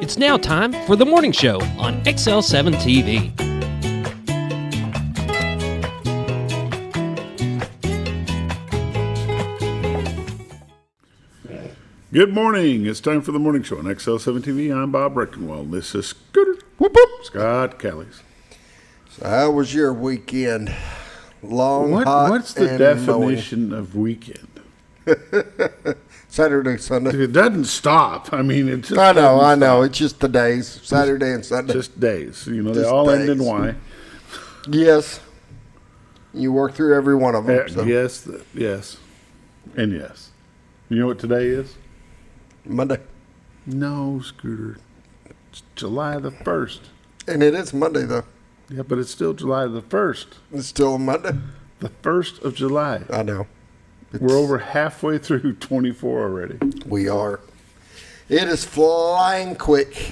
It's now time for the morning show on XL7-TV. Good morning. It's time for the morning show on XL7-TV. I'm Bob Reckenwell. This is Scooter. Whoop, whoop. Scott Callies. So how was your weekend? Long, hot, what's the and definition of weekend? Saturday, Sunday. It doesn't stop. I mean, it just I know. stop. It's just the days, Saturday and Sunday. Just days. You know, they Just all end in days. Y. Yes. You work through every one of them. So. Yes, yes, and yes. You know what today is? Monday. No, Scooter. It's July the 1st. And it is Monday, though. Yeah, but it's still July the 1st. It's still a Monday. The 1st of July. I know. We're over halfway through 24 already. We are. It is flying quick.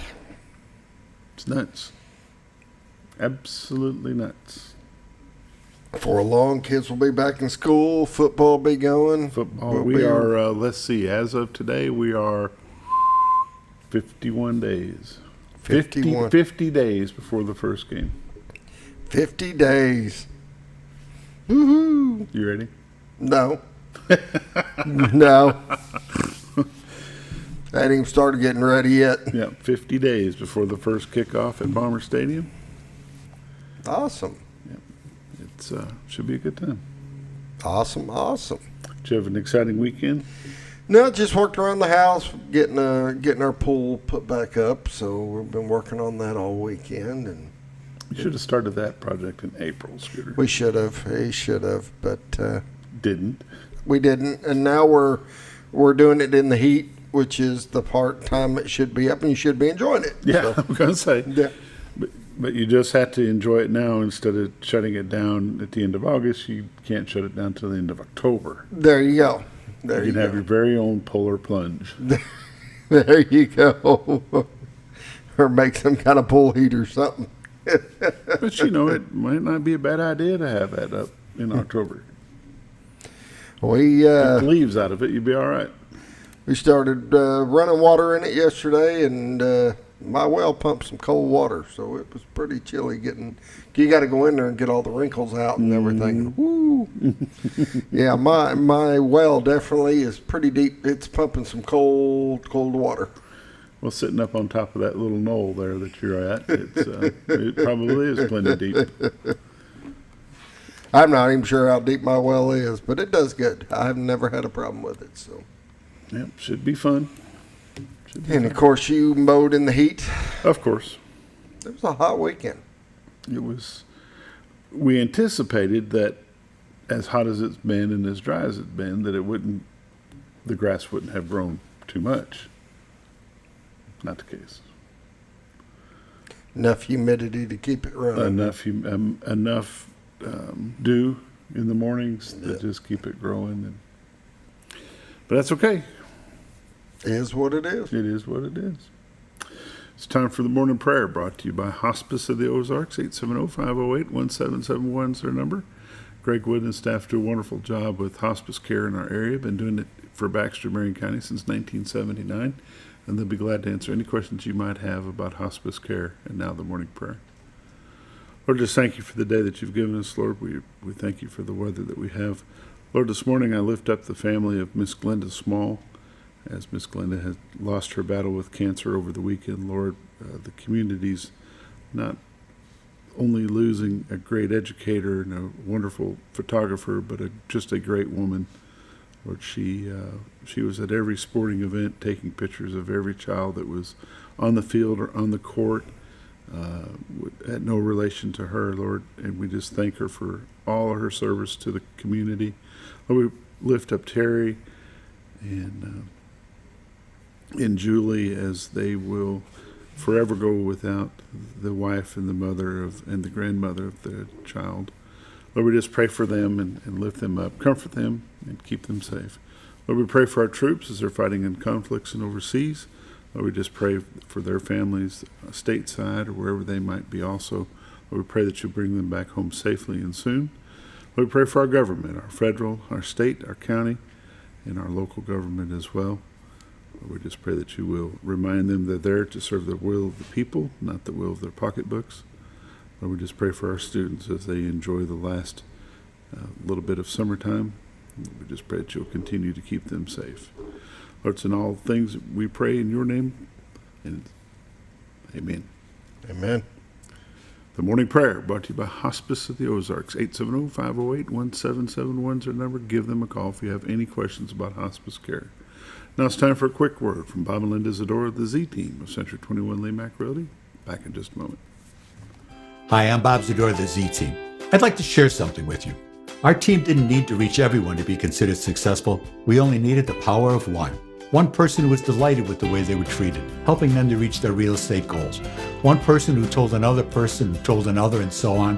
It's nuts. Absolutely nuts. For long, kids will be back in school. Football will be going. Football. We are, let's see, as of today, we are 51 days. 51. 50 days before the first game. 50 days. Woohoo. You ready? No. No. I hadn't even started getting ready yet. Yeah, 50 days before the first kickoff at Bomber Stadium. Awesome. It's should be a good time. Awesome. Did you have an exciting weekend? No, just worked around the house, getting our pool put back up. So we've been working on that all weekend, and You should have started that project in April, Scooter. we should have. But Didn't. we didn't. And now we're doing it in the heat, which is the part time it should be up, and you should be enjoying it. Yeah, So, I'm going to say. yeah. But you just have to enjoy it now instead of shutting it down at the end of August. You can't shut it down till the end of October. There you go. There You can have your very own polar plunge. There you go. Or make some kind of pool heat or something. But you know, it might not be a bad idea to have that up in October. We Get the leaves out of it, you'll be all right. we started running water in it yesterday, and my well pumped some cold water, so it was pretty chilly getting. You got to go in there and get all the wrinkles out and everything. Woo! Yeah, my well definitely is pretty deep. It's pumping some cold water. Well, sitting up on top of that little knoll there that you're at, it probably is plenty deep. I'm not even sure how deep my well is, but it does good. I've never had a problem with it. So. Yep, should be fun. And of course, you mowed in the heat. Of course. It was a hot weekend. It was. We anticipated that, as hot as it's been and as dry as it's been, that the grass wouldn't have grown too much. Not the case. Enough humidity to keep it running. Enough dew in the mornings to just keep it growing. But that's okay. It is what it is. It is what it is. It's time for the morning prayer, brought to you by Hospice of the Ozarks. 870-508-1771 is their number. Greg Wood and staff do a wonderful job with hospice care in our area. Been doing it for Baxter, Marion County since 1979, and they'll be glad to answer any questions you might have about hospice care. And now the morning prayer. Lord, just thank you for the day that you've given us, Lord. We thank you for the weather that we have. Lord, this morning I lift up the family of Miss Glenda Small, as Miss Glenda has lost her battle with cancer over the weekend. Lord, the community's not only losing a great educator and a wonderful photographer, but just a great woman. Lord, she was at every sporting event taking pictures of every child that was on the field or on the court, had no relation to her, Lord, and we just thank her for all of her service to the community. Lord, we lift up Terry and Julie as they will forever go without the wife and the mother and the grandmother of the child. Lord, we just pray for them and lift them up, comfort them, and keep them safe. Lord, we pray for our troops as they're fighting in conflicts and overseas. Lord, we just pray for their families stateside or wherever they might be also. Lord, we pray that you bring them back home safely and soon. Lord, we pray for our government, our federal, our state, our county, and our local government as well. We just pray that you will remind them they're there to serve the will of the people, not the will of their pocketbooks. Lord, we just pray for our students as they enjoy the last little bit of summertime. We just pray that you'll continue to keep them safe. Lord, it's in all things we pray in your name, and amen. Amen. The morning prayer brought to you by Hospice of the Ozarks. 870-508-1771 is our number. Give them a call if you have any questions about hospice care. Now it's time for a quick word from Bob and Linda Zadora of the Z-Team of Century 21 Lemac Realty. Back in just a moment. Hi, I'm Bob Zadora of the Z-Team. I'd like to share something with you. Our team didn't need to reach everyone to be considered successful. We only needed the power of one. One person who was delighted with the way they were treated, helping them to reach their real estate goals. One person who told another person who told another, and so on.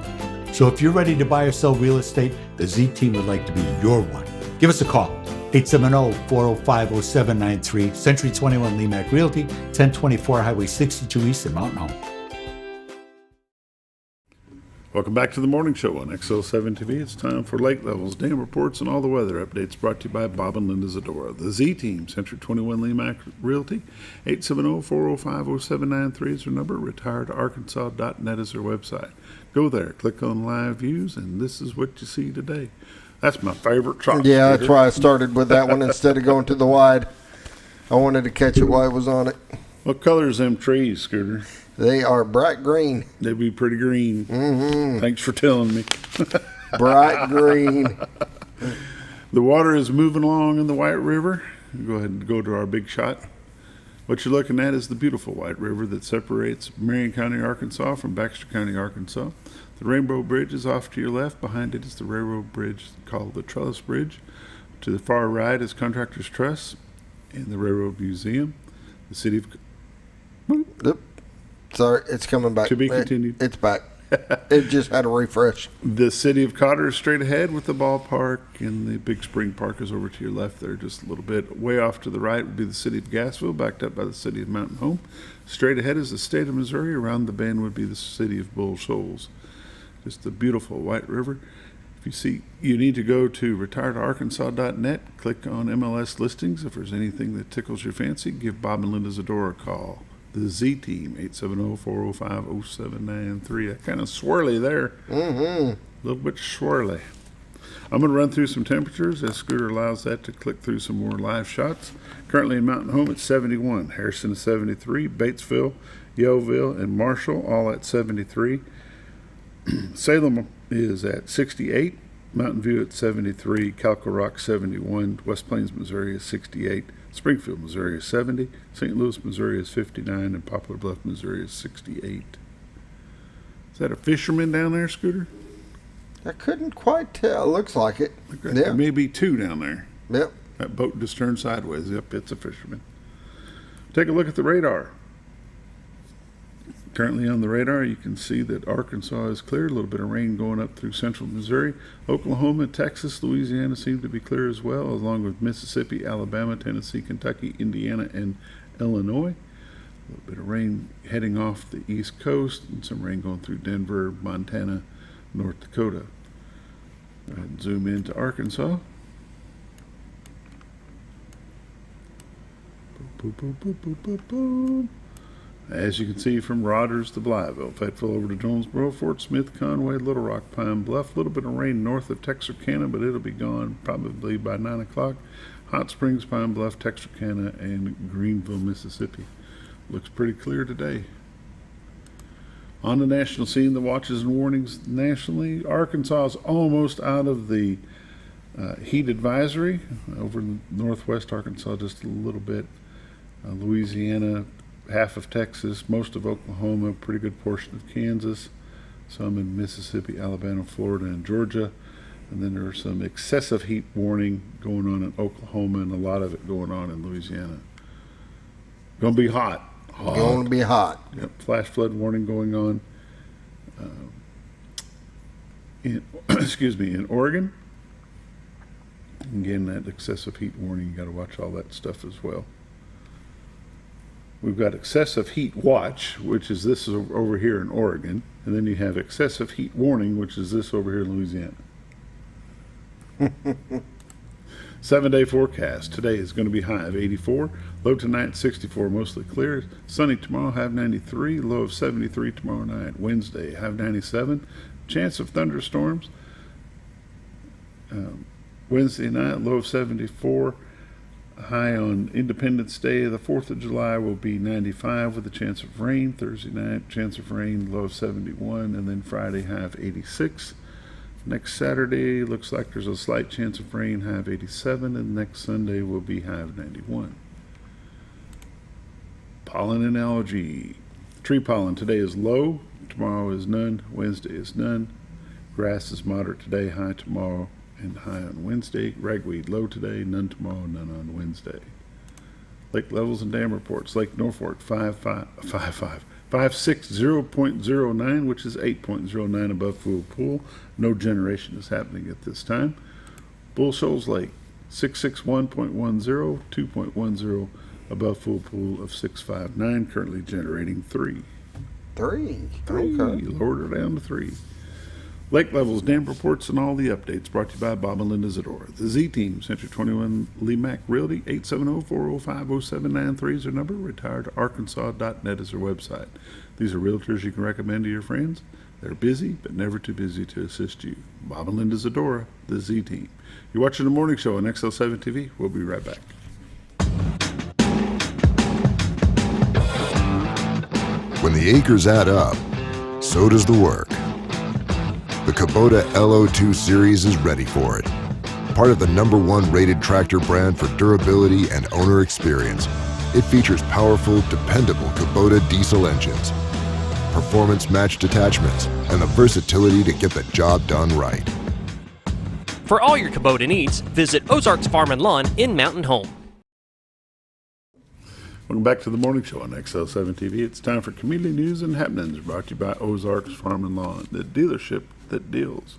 So if you're ready to buy or sell real estate, the Z-Team would like to be your one. Give us a call. 870-405-0793, Century 21 Lemac Realty, 1024 Highway 62 East in Mountain Home. Welcome back to the morning show on XL7-TV. It's time for lake levels, dam reports, and all the weather updates brought to you by Bob and Linda Zadora. The Z-Team, Century 21 Lemac Realty, 870-405-0793 is their number. Retiredarkansas.net is their website. Go there, click on live views, and this is what you see today. That's my favorite shot. Yeah, that's why I started with that one instead of going to the wide. I wanted to catch it while it was on it. What color is them trees, Scooter? They are bright green. They'd be pretty green. Mm-hmm. Thanks for telling me. Bright green. The water is moving along in the White River. Go ahead and go to our big shot. What you're looking at is the beautiful White River that separates Marion County, Arkansas from Baxter County, Arkansas. The Rainbow Bridge is off to your left. Behind it is the railroad bridge called the Trellis Bridge. To the far right is Contractors Trust and the Railroad Museum. The city of... Yep. Sorry, it's coming back. To be continued. It's back. It just had a refresh. The city of Cotter is straight ahead with the ballpark, and the Big Spring Park is over to your left there just a little bit. Way off to the right would be the city of Gassville, backed up by the city of Mountain Home. Straight ahead is the state of Missouri. Around the bend would be the city of Bull Shoals. Just the beautiful White River. If you see, you need to go to retiredarkansas.net, click on MLS listings. If there's anything that tickles your fancy, give Bob and Linda Zadora a call. The Z-Team, 870-405-0793. That kind of swirly there. Mm-hmm. A little bit swirly. I'm going to run through some temperatures as Scooter allows that to click through some more live shots. Currently in Mountain Home, it's 71. Harrison is 73. Batesville, Yellville, and Marshall all at 73. Salem is at 68. Mountain View at 73. Calco Rock 71. West Plains, Missouri is 68. Springfield, Missouri is 70. St. Louis, Missouri is 59. And Poplar Bluff, Missouri is 68. Is that a fisherman down there, Scooter? I couldn't quite tell. Looks like it. Okay. Yeah. There may be two down there. Yep. That boat just turned sideways. Yep, it's a fisherman. Take a look at the radar. Currently on the radar, you can see that Arkansas is clear. A little bit of rain going up through central Missouri. Oklahoma, Texas, Louisiana seem to be clear as well, along with Mississippi, Alabama, Tennessee, Kentucky, Indiana, and Illinois. A little bit of rain heading off the east coast, and some rain going through Denver, Montana, North Dakota. Go ahead and zoom into Arkansas. Boom, boom, boom, boom, boom, boom. As you can see from Rogers to Blytheville, Fayetteville over to Jonesboro, Fort Smith, Conway, Little Rock, Pine Bluff. A little bit of rain north of Texarkana, but it'll be gone probably by 9 o'clock. Hot Springs, Pine Bluff, Texarkana, and Greenville, Mississippi. Looks pretty clear today. On the national scene, the watches and warnings nationally. Arkansas is almost out of the heat advisory. Over in northwest Arkansas, just a little bit. Louisiana, half of Texas, most of Oklahoma, pretty good portion of Kansas, some in Mississippi, Alabama, Florida, and Georgia. And then there's some excessive heat warning going on in Oklahoma and a lot of it going on in Louisiana. Going to be hot. Going to be hot. Yep, flash flood warning going on in in Oregon. Again, that excessive heat warning, you got to watch all that stuff as well. We've got excessive heat watch, which is this over here in Oregon, and then you have excessive heat warning, which is this over here in Louisiana. 7-day forecast. Today is going to be high of 84. Low tonight 64, mostly clear. Sunny tomorrow, high of 93. Low of 73 tomorrow night. Wednesday, high of 97. Chance of thunderstorms. Wednesday night, low of 74. High on Independence Day, the 4th of July, will be 95 with a chance of rain. Thursday night, chance of rain, low of 71. And then Friday, high of 86. Next Saturday, looks like there's a slight chance of rain, high of 87. And next Sunday will be high of 91. Pollen and algae. Tree pollen today is low. Tomorrow is none. Wednesday is none. Grass is moderate today, high tomorrow, and high on Wednesday. Ragweed low today, none tomorrow, none on Wednesday. Lake levels and dam reports. Lake Norfolk 560.09, which is 8.09 above full pool. No generation is happening at this time. Bull Shoals Lake 661.10, 2.10 above full pool of 659, currently generating 3. Three. Okay. Lowered her down to 3. Lake levels, dam reports, and all the updates brought to you by Bob and Linda Zadora. The Z-Team, Century 21 Lee Mack Realty, 870-405-0793 is their number. Retiredarkansas.net is their website. These are realtors you can recommend to your friends. They're busy, but never too busy to assist you. Bob and Linda Zadora, the Z-Team. You're watching the morning show on XL7-TV. We'll be right back. When the acres add up, so does the work. The Kubota LO2 Series is ready for it. Part of the #1 rated tractor brand for durability and owner experience, it features powerful, dependable Kubota diesel engines, performance-matched attachments, and the versatility to get the job done right. For all your Kubota needs, visit Ozarks Farm and Lawn in Mountain Home. Welcome back to the morning show on XL7-TV. It's time for community news and happenings brought to you by Ozarks Farm and Lawn, the dealership that deals.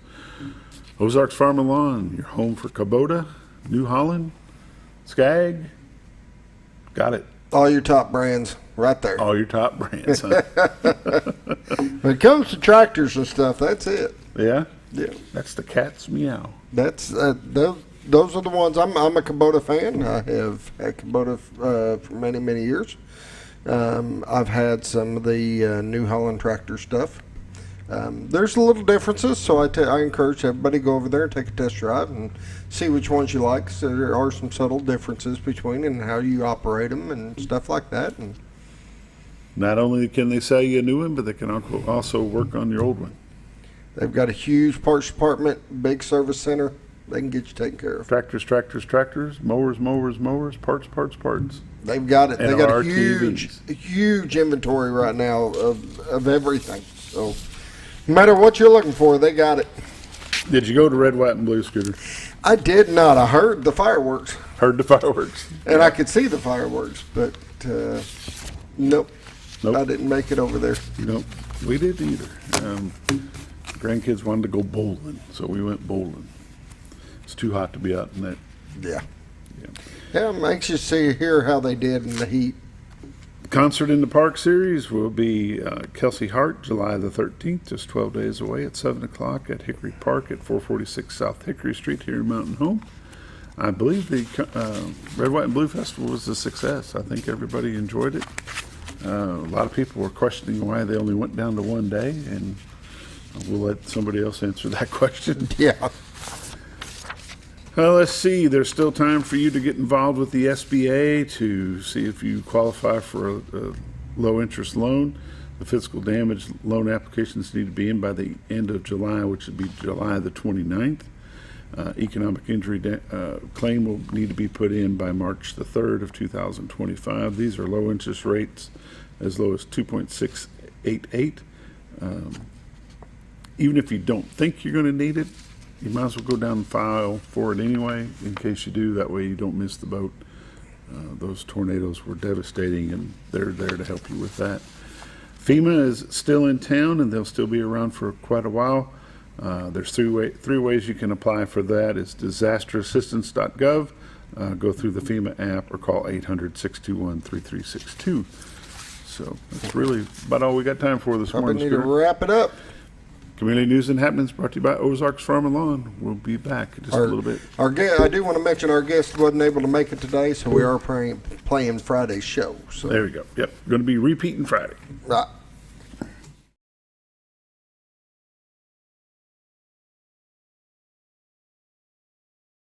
Ozarks Farm and Lawn, your home for Kubota, New Holland, Skag. Got it. All your top brands right there. All your top brands, huh? When it comes to tractors and stuff, that's it. Yeah? Yeah. That's the cat's meow. That's those are the ones. I'm a Kubota fan. I have had Kubota for many, many years. I've had some of the New Holland tractor stuff. There's a little differences, so I encourage everybody to go over there and take a test drive and see which ones you like. So there are some subtle differences between and how you operate them and stuff like that. And not only can they sell you a new one, but they can also work on your old one. they've got a huge parts department, big service center. They can get you taken care of. Tractors, mowers, parts. They've got it. And They got a RTVs. huge inventory right now of everything. So no matter what you're looking for, they got it. Did you go to Red, White, and Blue, Scooter? I did not. I heard the fireworks, Heard the fireworks. and I could see the fireworks, but nope. Nope. I didn't make it over there. Nope, we didn't either. Grandkids wanted to go bowling, so we went bowling. It's too hot to be out in that. Yeah. Yeah. Yeah, I'm anxious to hear how they did in the heat. Concert in the Park series will be Kelsey Hart, July the 13th, just 12 days away at 7 o'clock at Hickory Park at 446 South Hickory Street here in Mountain Home. I believe the Red, White, and Blue Festival was a success. I think everybody enjoyed it. A lot of people were questioning why they only went down to one day, and we'll let somebody else answer that question. Yeah. Let's see. There's still time for you to get involved with the SBA to see if you qualify for a low-interest loan. The physical damage loan applications need to be in by the end of July, which would be July the 29th. Economic injury claim will need to be put in by March the 3rd of 2025. These are low interest rates as low as 2.688. Even if you don't think you're going to need it, you might as well go down and file for it anyway, in case you do. That way you don't miss the boat. Those tornadoes were devastating, and they're there to help you with that. FEMA is still in town, and they'll still be around for quite a while. There's three ways you can apply for that. It's disasterassistance.gov. Go through the FEMA app or call 800-621-3362. So that's really about all we got time for this Probably morning. need to wrap it up. Community news and happenings brought to you by Ozarks Farm and Lawn. We'll be back in just a little bit. I do want to mention our guest wasn't able to make it today, so we are playing Friday's show. So. There we go. Yep, going to be repeating Friday. Right.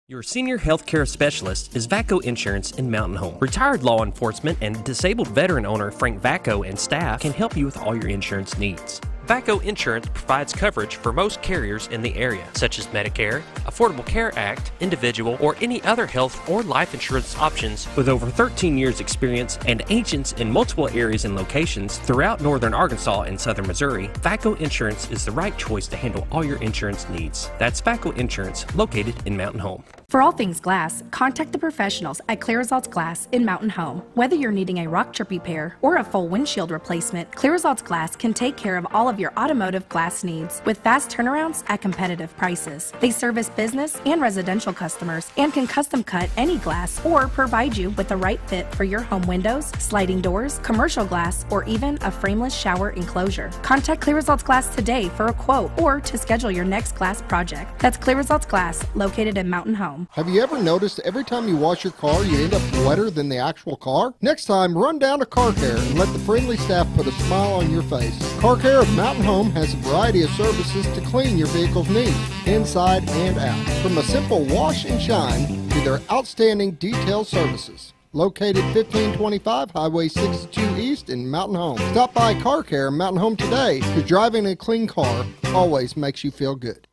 Your senior healthcare specialist is VACO Insurance in Mountain Home. Retired law enforcement and disabled veteran owner Frank VACO and staff can help you with all your insurance needs. VACO Insurance provides coverage for most carriers in the area, such as Medicare, Affordable Care Act, individual, or any other health or life insurance options. With over 13 years experience and agents in multiple areas and locations throughout northern Arkansas and southern Missouri, VACO Insurance is the right choice to handle all your insurance needs. That's VACO Insurance, located in Mountain Home. For all things glass, contact the professionals at Clear Results Glass in Mountain Home. Whether you're needing a rock chip repair or a full windshield replacement, Clear Results Glass can take care of all of your automotive glass needs with fast turnarounds at competitive prices. They service business and residential customers and can custom cut any glass or provide you with the right fit for your home windows, sliding doors, commercial glass, or even a frameless shower enclosure. Contact Clear Results Glass today for a quote or to schedule your next glass project. That's Clear Results Glass, located in Mountain Home. Have you ever noticed every time you wash your car, you end up wetter than the actual car? Next time, run down to Car Care and let the friendly staff put a smile on your face. Car Care of Mountain Home has a variety of services to clean your vehicle's needs, inside and out. From a simple wash and shine to their outstanding detailed services. Located 1525 Highway 62 East in Mountain Home. Stop by Car Care Mountain Home today, because driving a clean car always makes you feel good.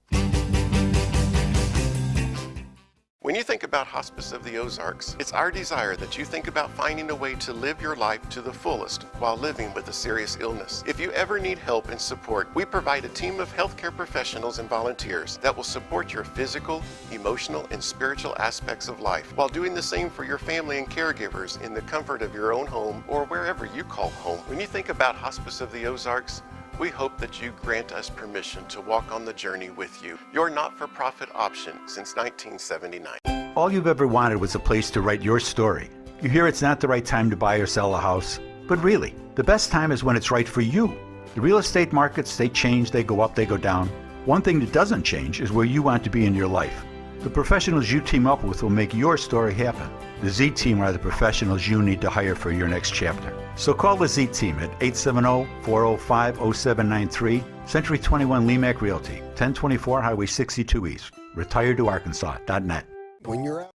When you think about Hospice of the Ozarks, it's our desire that you think about finding a way to live your life to the fullest while living with a serious illness. If you ever need help and support, we provide a team of healthcare professionals and volunteers that will support your physical, emotional, and spiritual aspects of life while doing the same for your family and caregivers in the comfort of your own home or wherever you call home. When you think about Hospice of the Ozarks, we hope that you grant us permission to walk on the journey with you. Your not-for-profit option since 1979. All you've ever wanted was a place to write your story. You hear it's not the right time to buy or sell a house, but really, the best time is when it's right for you. The real estate markets, they change, they go up, they go down. One thing that doesn't change is where you want to be in your life. The professionals you team up with will make your story happen. The Z-Team are the professionals you need to hire for your next chapter. So call the Z-Team at 870-405-0793, Century 21 Lemac Realty, 1024 Highway 62 East, retiredtoarkansas.net. When you're out.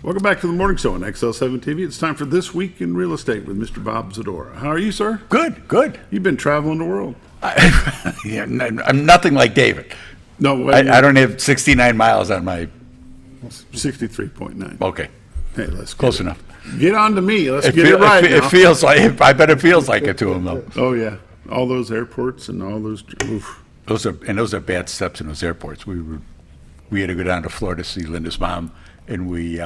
Welcome back to the morning show on XL7-TV. It's time for This Week in Real Estate with Mr. Bob Zadora. How are you, sir? Good. You've been traveling the world. I'm nothing like David. No, I don't have 69 miles on my... 63.9. Okay. Hey, let's close enough. Get on to me. Let's get it right It now. feels like, I bet it feels like it to him, though. Oh, yeah. All those airports and all those... Oof. Those are bad steps in those airports. We had to go down to Florida to see Linda's mom, and we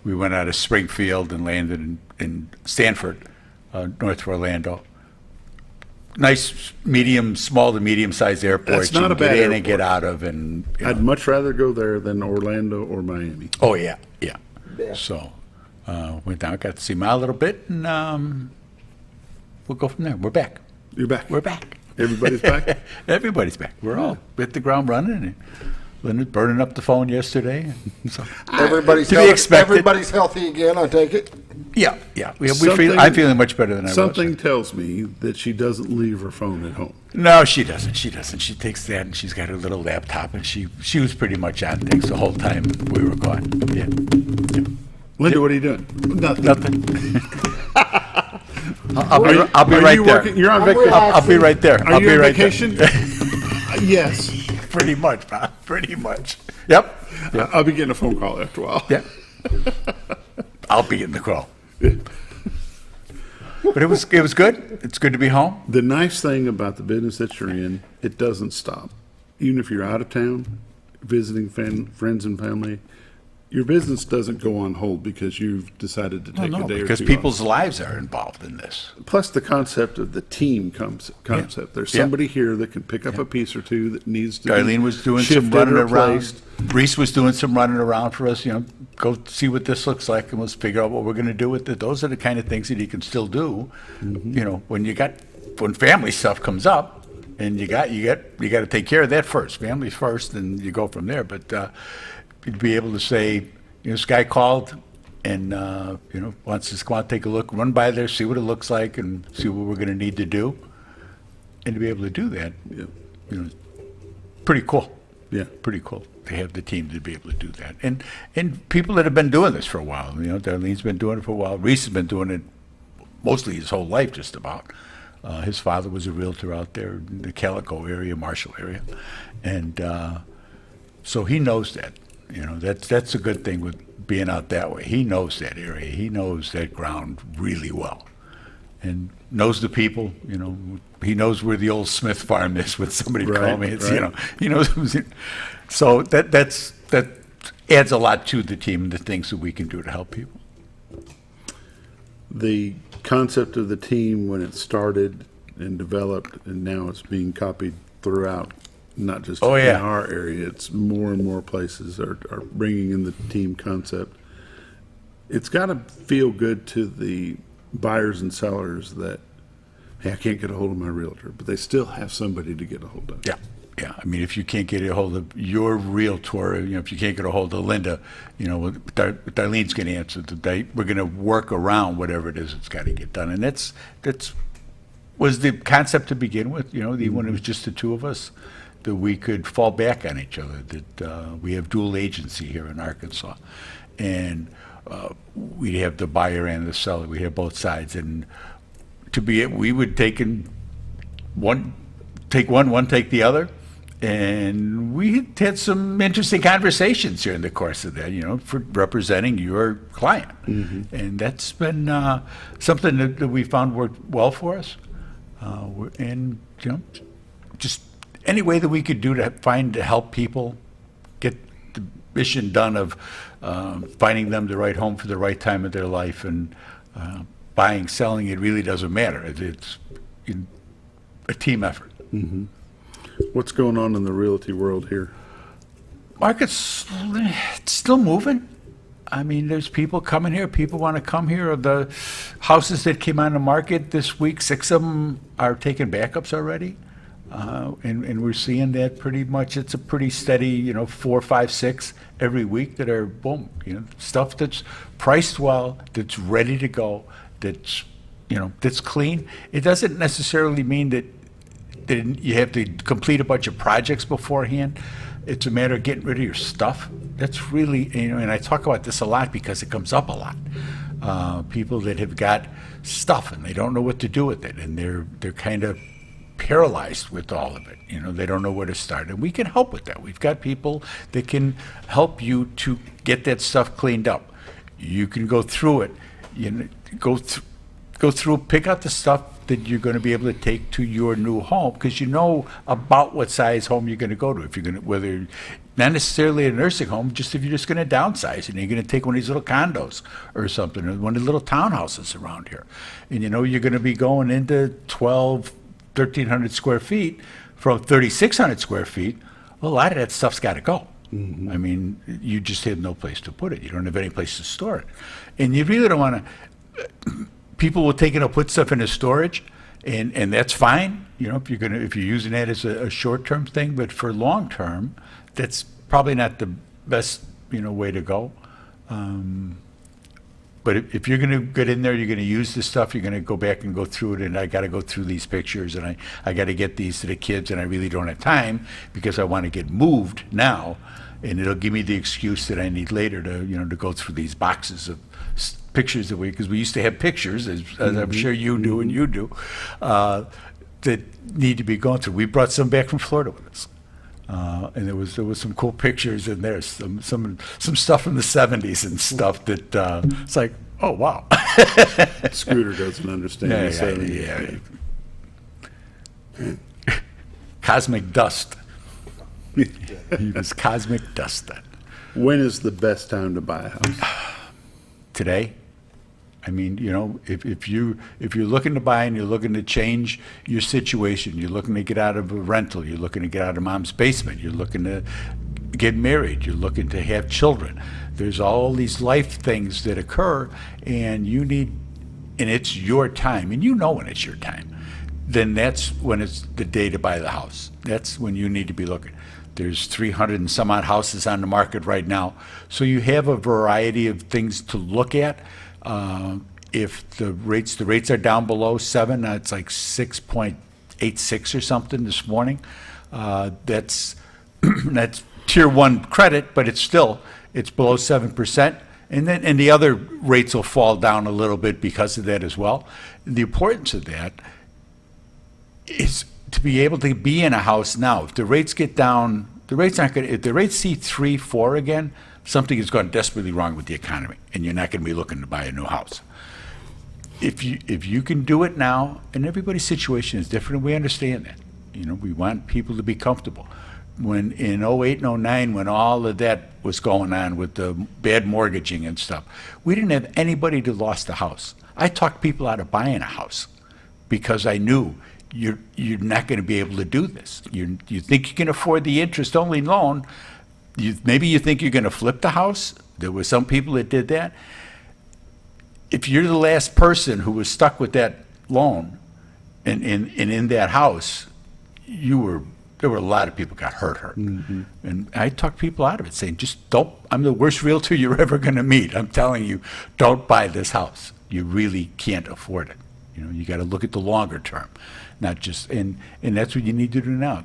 went out of Springfield and landed in Stanford, north of Orlando. Nice small to medium-sized airports. That's not a bad get in airport. and get out of, and I'd much rather go there than Orlando or Miami. Oh yeah. So went down, got to see Ma a little bit, and we'll go from there. We're back. You're back. We're back. Everybody's back. Everybody's back. We're all hit the ground running. And Linda's burning up the phone yesterday. So, Everybody's to be expected. Everybody's healthy again, I take it. Yeah. I'm feeling much better than I was. Something tells me that she doesn't leave her phone at home. No, she doesn't. She takes that, and she's got her little laptop, and she was pretty much on things the whole time we were gone. Yeah. Linda, what are you doing? Nothing. I'll be right there. You're on vacation. I'll be right there. Are you on vacation? Yes. Pretty much, Bob. Pretty much. Yep. I'll be getting a phone call after a while. Yeah. I'll be in the call. But it was good. It's good to be home. The nice thing about the business that you're in, it doesn't stop. Even if you're out of town, visiting friends and family, your business doesn't go on hold because you've decided to take a day or two because people's lives are involved in this. Plus the concept of the team concept. Yeah. There's somebody here that can pick up a piece or two that needs to Darlene be was doing shifted some running or replaced. around. Reese was doing some running around for us, go see what this looks like, and let's figure out what we're going to do with it. Those are the kind of things that you can still do, when family stuff comes up, and you got to take care of that first, family first, and you go from there. But you'd be able to say, this guy called, and wants to come out, take a look, run by there, see what it looks like, and see what we're going to need to do, and to be able to do that, pretty cool. Yeah, pretty cool to have the team to be able to do that, and people that have been doing this for a while. Darlene's been doing it for a while. Reese has been doing it mostly his whole life, just about. His father was a realtor out there in the Calico area, Marshall area, and so he knows that. That's a good thing with being out that way. He knows that area. He knows that ground really well, and knows the people. He knows where the old Smith farm is. When somebody called me, it's he knows. So that adds a lot to the team and the things that we can do to help people. The concept of the team when it started and developed, and now it's being copied throughout, not just in our area. It's more and more places are bringing in the team concept. It's got to feel good to the buyers and sellers that, hey, I can't get a hold of my realtor, but they still have somebody to get a hold of. Yeah. I mean, if you can't get a hold of your realtor, if you can't get a hold of Linda, Darlene's going to answer the date. We're going to work around whatever it is that's got to get done, and that's was the concept to begin with. When it was just the two of us, that we could fall back on each other. That we have dual agency here in Arkansas, and we have the buyer and the seller. We have both sides, and we would take one, take the other. And we had some interesting conversations here in the course of that, for representing your client. Mm-hmm. And that's been something that we found worked well for us. And, just any way that we could do to help people get the mission done of finding them the right home for the right time of their life, and buying, selling, it really doesn't matter. It's a team effort. Mm-hmm. What's going on in the realty world here? Market's still moving. I mean, there's people coming here. People want to come here. The houses that came on the market this week, 6 of them are taking backups already. And we're seeing that pretty much. It's a pretty steady, 4, 5, 6 every week that are, boom, stuff that's priced well, that's ready to go, that's clean. It doesn't necessarily mean that you have to complete a bunch of projects beforehand. It's a matter of getting rid of your stuff. That's really, and I talk about this a lot because it comes up a lot. People that have got stuff and they don't know what to do with it, and they're kind of paralyzed with all of it. They don't know where to start, and we can help with that. We've got people that can help you to get that stuff cleaned up. You can go through it. Go through, pick out the stuff that you're going to be able to take to your new home, because you know about what size home you're going to go to. If you're going to, whether not necessarily a nursing home, just if you're just going to downsize and you're going to take one of these little condos or something, or one of the little townhouses around here, and you're going to be going into 1,300 square feet from 3,600 square feet. Well, a lot of that stuff's got to go. Mm-hmm. I mean, you just have no place to put it. You don't have any place to store it, and you really don't want to. People will take it and put stuff into storage, and that's fine. If you're using that as a short-term thing, but for long-term, that's probably not the best way to go. But if you're going to get in there, you're going to use this stuff. You're going to go back and go through it, and I got to go through these pictures, and I got to get these to the kids, and I really don't have time because I want to get moved now, and it'll give me the excuse that I need later to go through these boxes of pictures that because we used to have pictures, as I'm sure you do and you do, that need to be gone through. We brought some back from Florida with us, and there was some cool pictures in there, some stuff from the 70s and stuff that it's like, oh wow. Scooter doesn't understand the 70s. Yeah. Cosmic dust. He was cosmic dust then. When is the best time to buy a house? Today. I mean, if you're looking to buy and you're looking to change your situation, you're looking to get out of a rental, you're looking to get out of mom's basement, you're looking to get married, you're looking to have children. There's all these life things that occur, and it's your time, and you know when it's your time. Then that's when it's the day to buy the house. That's when you need to be looking. There's 300 and some odd houses on the market right now, so you have a variety of things to look at. If the rates are down below 7, it's like 6.86 or something this morning. That's tier 1 credit, but it's below 7%. And the other rates will fall down a little bit because of that as well. The importance of that is to be able to be in a house now. If the rates get down, if the rates see 3, 4 again, something has gone desperately wrong with the economy, and you're not going to be looking to buy a new house. If you can do it now, and everybody's situation is different, and we understand that. We want people to be comfortable. When in 08 and 09, when all of that was going on with the bad mortgaging and stuff, we didn't have anybody that lost a house. I talked people out of buying a house because I knew you're not going to be able to do this. You think you can afford the interest-only loan. Maybe you think you're going to flip the house. There were some people that did that. If you're the last person who was stuck with that loan and in that house, there were a lot of people got hurt. Mm-hmm. And I talked people out of it, saying, just don't, I'm the worst realtor you're ever going to meet. I'm telling you, don't buy this house. You really can't afford it. You got to look at the longer term, not just, and that's what you need to do now.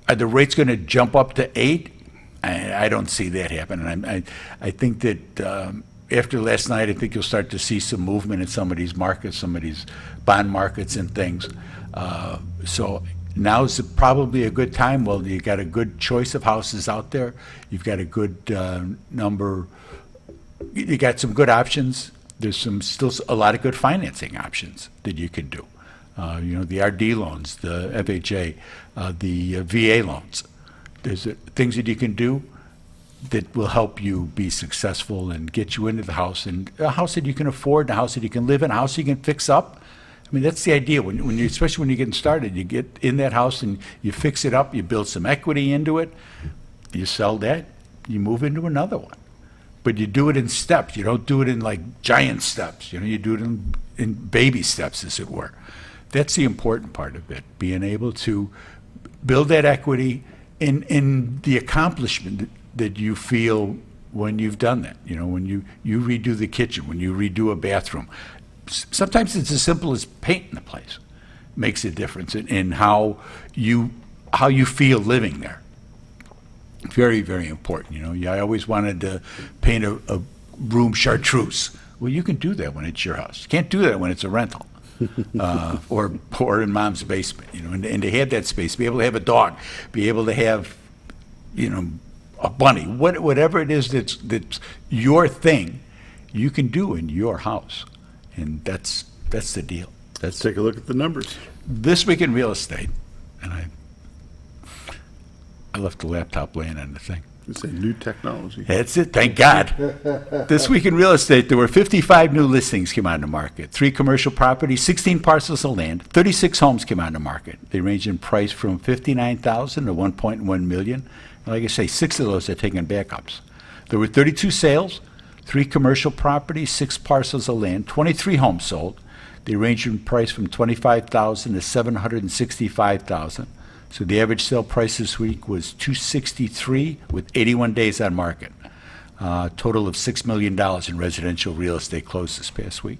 Are the rates going to jump up to 8? I don't see that happening. I think that after last night, I think you'll start to see some movement in some of these markets, some of these bond markets and things. So now is probably a good time. Well, you got a good choice of houses out there. You've got a good number. You got some good options. There's still a lot of good financing options that you can do. The RD loans, the FHA, the VA loans. There's things that you can do that will help you be successful and get you into the house, and a house that you can afford, a house that you can live in, a house you can fix up. I mean, that's the idea. When you, especially when you're getting started, you get in that house and you fix it up, you build some equity into it, you sell that, you move into another one. But you do it in steps. You don't do it in like giant steps. You do it in baby steps, as it were. That's the important part of it, being able to build that equity in the accomplishment that you feel when you've done that. When you redo the kitchen, when you redo a bathroom. Sometimes it's as simple as painting the place makes a difference in how you feel living there. Very, very important. I always wanted to paint a room chartreuse. Well, you can do that when it's your house. You can't do that when it's a rental. Or in mom's basement, and to have that space, be able to have a dog, be able to have, a bunny, whatever it is that's your thing, you can do in your house, and that's the deal. Let's take a look at the numbers. This week in real estate, and I left the laptop laying on the thing. It's a new technology. That's it, thank God. This week in real estate, there were 55 new listings came on the market, 3 commercial properties, 16 parcels of land, 36 homes came on the market. They range in price from $59,000 to $1.1 million. Like I say, 6 of those are taking backups. There were 32 sales, 3 commercial properties, 6 parcels of land, 23 homes sold. They range in price from $25,000 to $765,000. So the average sale price this week was $263 with 81 days on market. Total of $6 million in residential real estate closed this past week.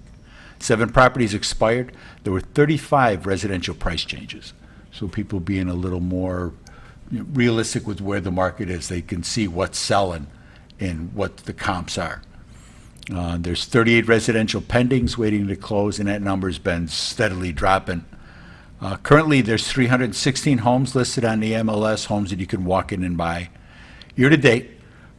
7 properties expired. There were 35 residential price changes. So people being a little more realistic with where the market is. They can see what's selling and what the comps are. There's 38 residential pendings waiting to close, and that number's been steadily dropping. Currently, there's 316 homes listed on the MLS, homes that you can walk in and buy. Year to date,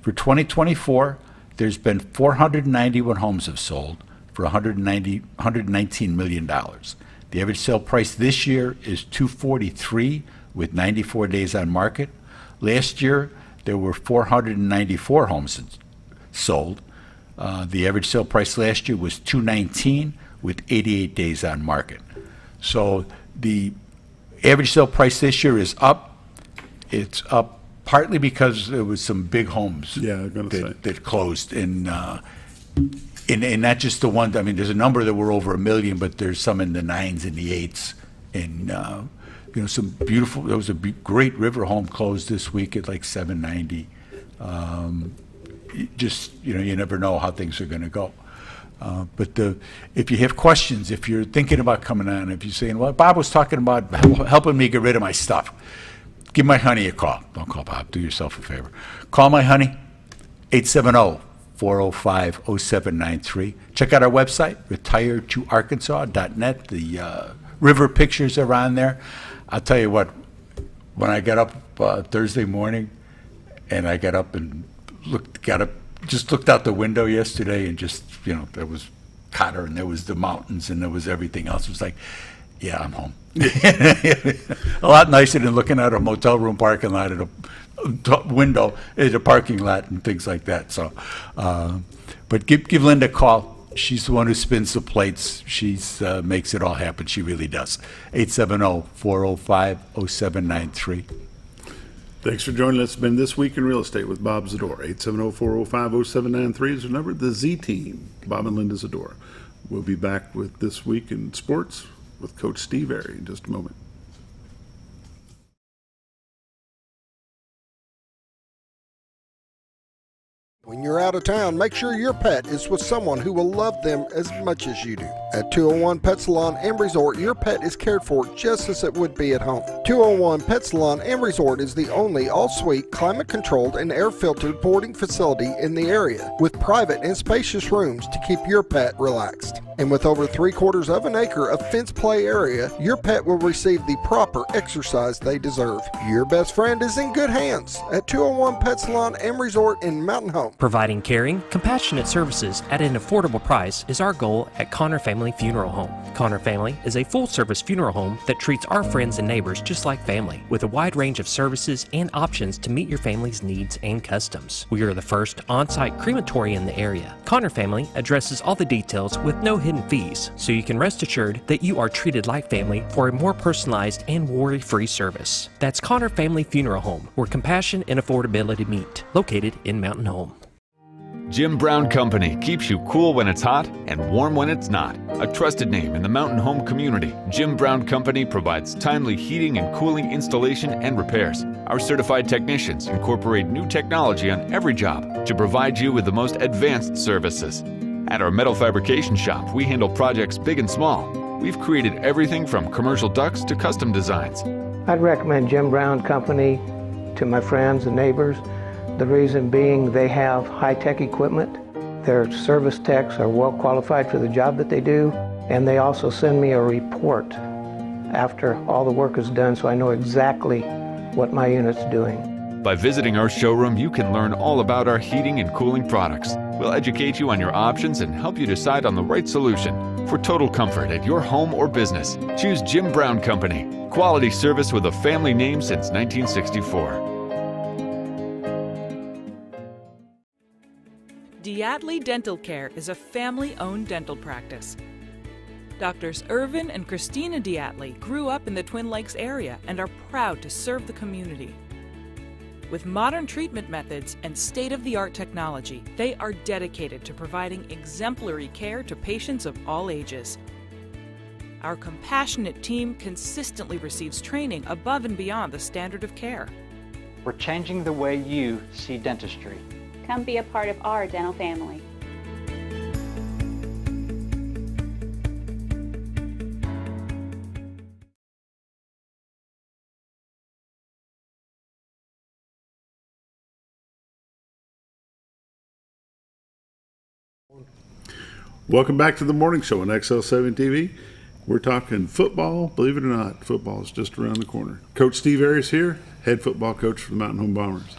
for 2024, there's been 491 homes have sold for $119 million. The average sale price this year is $243 with 94 days on market. Last year, there were 494 homes sold. The average sale price last year was $219 with 88 days on market. So the average sale price this year is up. It's up partly because there was some big homes that closed, and not just the one. I mean, there's a number that were over 1 million, but there's some in the 9s and the 8s, and some beautiful. There was a great river home closed this week at like 790. You never know how things are going to go. But if you have questions, if you're thinking about coming on, if you're saying, well, Bob was talking about helping me get rid of my stuff, give my honey a call. Don't call Bob. Do yourself a favor. Call my honey, 870-405-0793. Check out our website, retiredtoarkansas.net. The river pictures are on there. I'll tell you what, when I got up Thursday morning, and I got up and just looked out the window yesterday, and just, there was Cotter, and there was the mountains, and there was everything else. It was like, yeah, I'm home. A lot nicer than looking at a motel room parking lot at a window at a parking lot and things like that. So, but give Linda a call. She's the one who spins the plates. She's makes it all happen. She really does. 870-405-0793. Thanks for joining us. It's been This Week in Real Estate with Bob Zador. 870-405-0793 is the number. The Z Team, Bob and Linda Zador. We'll be back with This Week in Sports with Coach Steve Airy in just a moment. When you're out of town, make sure your pet is with someone who will love them as much as you do. At 201 Pet Salon and Resort, your pet is cared for just as it would be at home. 201 Pet Salon and Resort is the only all-suite, climate-controlled, and air-filtered boarding facility in the area, with private and spacious rooms to keep your pet relaxed. And with over 3/4 of an acre of fenced play area, your pet will receive the proper exercise they deserve. Your best friend is in good hands at 201 Pet Salon and Resort in Mountain Home. Providing caring, compassionate services at an affordable price is our goal at Connor Family Funeral Home. Connor Family is a full-service funeral home that treats our friends and neighbors just like family, with a wide range of services and options to meet your family's needs and customs. We are the first on-site crematory in the area. Connor Family addresses all the details with no hidden fees, so you can rest assured that you are treated like family for a more personalized and worry-free service. That's Connor Family Funeral Home, where compassion and affordability meet, located in Mountain Home. Jim Brown Company keeps you cool when it's hot and warm when it's not. A trusted name in the mountain home community, Jim Brown Company provides timely heating and cooling installation and repairs. Our certified technicians incorporate new technology on every job to provide you with the most advanced services. At our metal fabrication shop, we handle projects big and small. We've created everything from commercial ducts to custom designs. I'd recommend Jim Brown Company to my friends and neighbors. The reason being they have high-tech equipment. Their service techs are well qualified for the job that they do, and they also send me a report after all the work is done so I know exactly what my unit's doing. By visiting our showroom, you can learn all about our heating and cooling products. We'll educate you on your options and help you decide on the right solution. For total comfort at your home or business, choose Jim Brown Company. Quality service with a family name since 1964. Diatley Dental Care is a family-owned dental practice. Doctors Irvin and Christina Diatley grew up in the Twin Lakes area and are proud to serve the community. With modern treatment methods and state-of-the-art technology, they are dedicated to providing exemplary care to patients of all ages. Our compassionate team consistently receives training above and beyond the standard of care. We're changing the way you see dentistry. Come be a part of our dental family. Welcome back to the morning show on XL7-TV. We're talking football. Believe it or not, football is just around the corner. Coach Steve Airy is here, head football coach for the Mountain Home Bombers.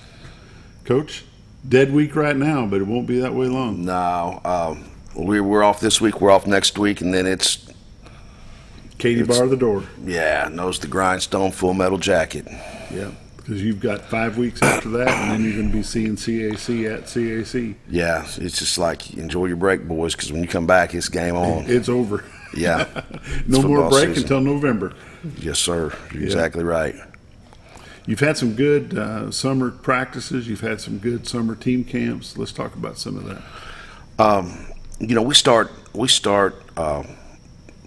Coach, dead week right now, but it won't be that way long. No, we're off this week. We're off next week, and then it's bar the door. Yeah, nose to grindstone, full metal jacket. Yeah, because you've got 5 weeks after that, and then you're going to be seeing CAC at CAC. Yeah, it's just like enjoy your break, boys, because when you come back, it's game on. It's over. Yeah. No more break until November. Yes, sir. You're exactly right. You've had some good summer practices. You've had some good summer team camps. Let's talk about some of that.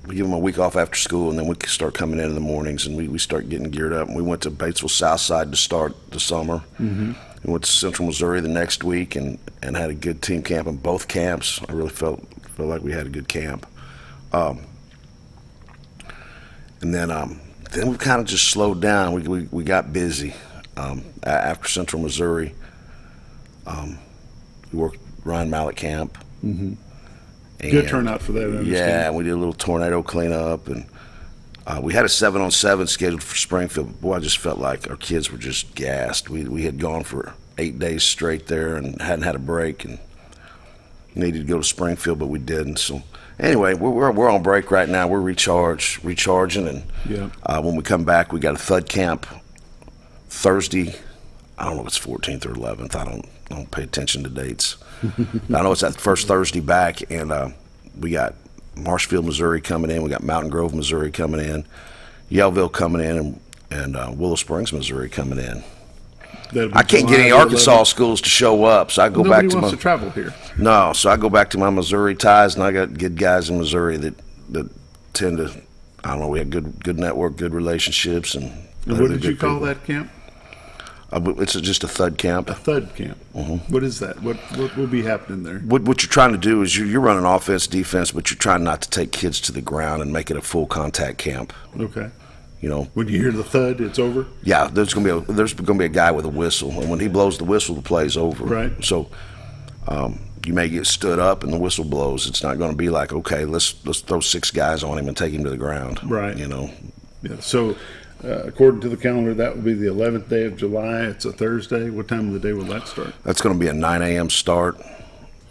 We give them a week off after school, and then we start coming in the mornings, and we start getting geared up. And we went to Batesville Southside to start the summer. Mm-hmm. We went to Central Missouri the next week and had a good team camp in both camps. I really felt like we had a good camp. And then we kind of just slowed down. We got busy after Central Missouri. We worked Ryan Mallett camp. Mm-hmm. Good turnout for that, I understand. Yeah, we did a little tornado cleanup, and we had a 7-on-7 scheduled for Springfield. Boy, I just felt like our kids were just gassed. We had gone for 8 days straight there and hadn't had a break, and needed to go to Springfield, but we didn't. So anyway, we're on break right now. We're recharging, and when we come back, we got a thud camp Thursday. I don't know if it's 14th or 11th. I don't pay attention to dates. I know it's that first Thursday back, and we got Marshfield, Missouri coming in. We got Mountain Grove, Missouri coming in. Yellville coming in, and Willow Springs, Missouri coming in. I can't get any Arkansas schools to show up, so I go back to Nobody wants to travel here. No, so I go back to my Missouri ties, and I got good guys in Missouri that tend to, I don't know, we have good network, good relationships. And what did you call that camp? It's just a thud camp. A thud camp. Mm-hmm. What is that? What will be happening there? What you're trying to do is you're running offense, defense, but you're trying not to take kids to the ground and make it a full contact camp. Okay. You know, when you hear the thud, it's over. Yeah, there's gonna be a guy with a whistle, and when he blows the whistle, the play's over. Right. So you may get stood up and the whistle blows. It's not going to be like, okay, let's throw 6 guys on him and take him to the ground. Right. You know. Yeah. So. According to the calendar, that will be the 11th day of July. It's a Thursday. What time of the day will that start? That's going to be a 9 a.m. start,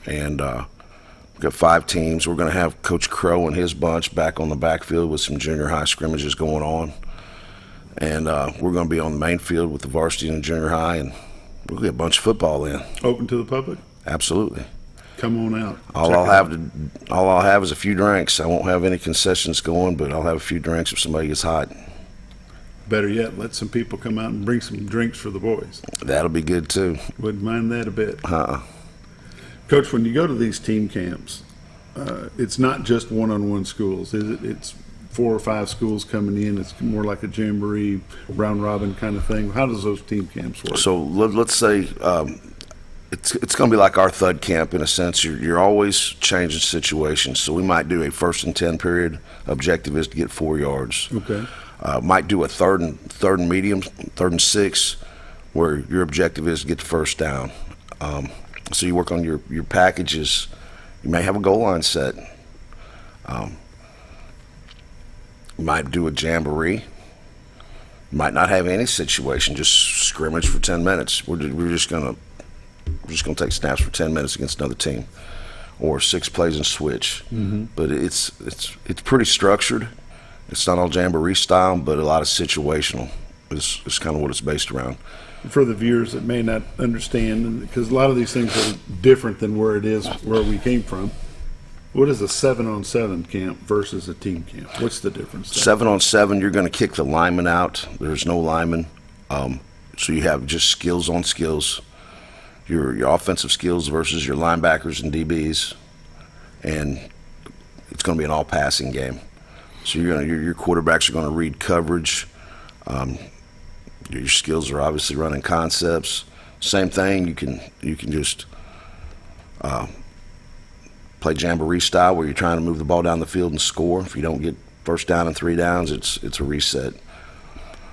and we've got 5 teams. We're going to have Coach Crow and his bunch back on the backfield with some junior high scrimmages going on, and we're going to be on the main field with the varsity and junior high, and we'll get a bunch of football in. Open to the public? Absolutely. Come on out. All I'll have is a few drinks. I won't have any concessions going, but I'll have a few drinks if somebody gets hot. Better yet, let some people come out and bring some drinks for the boys. That'll be good too. Wouldn't mind that a bit. Coach, when you go to these team camps, it's not just one-on-one schools, is it? It's 4 or 5 schools coming in. It's more like a jamboree, round robin kind of thing. How does those team camps work? So let's say it's going to be like our thud camp in a sense. You're always changing situations. So we might do a 1st and 10 period. Objective is to get 4 yards. Okay. Might do a third and medium, 3rd and 6, where your objective is to get the first down. So you work on your packages. You may have a goal line set. You might do a jamboree. You might not have any situation, just scrimmage for 10 minutes. We're just gonna take snaps for 10 minutes against another team, or 6 plays and switch. Mm-hmm. But it's pretty structured. It's not all jamboree style, but a lot of situational is kind of what it's based around. For the viewers that may not understand, because a lot of these things are different than where we came from, what is a 7-on-7 camp versus a team camp? What's the difference there? 7-on-7, you're going to kick the lineman out. There's no lineman. So you have just skills on skills. Your offensive skills versus your linebackers and DBs. And it's going to be an all-passing game. So your quarterbacks are going to read coverage. Your skills are obviously running concepts. Same thing. You can just play jamboree style, where you're trying to move the ball down the field and score. If you don't get 1st down and 3 downs, it's a reset.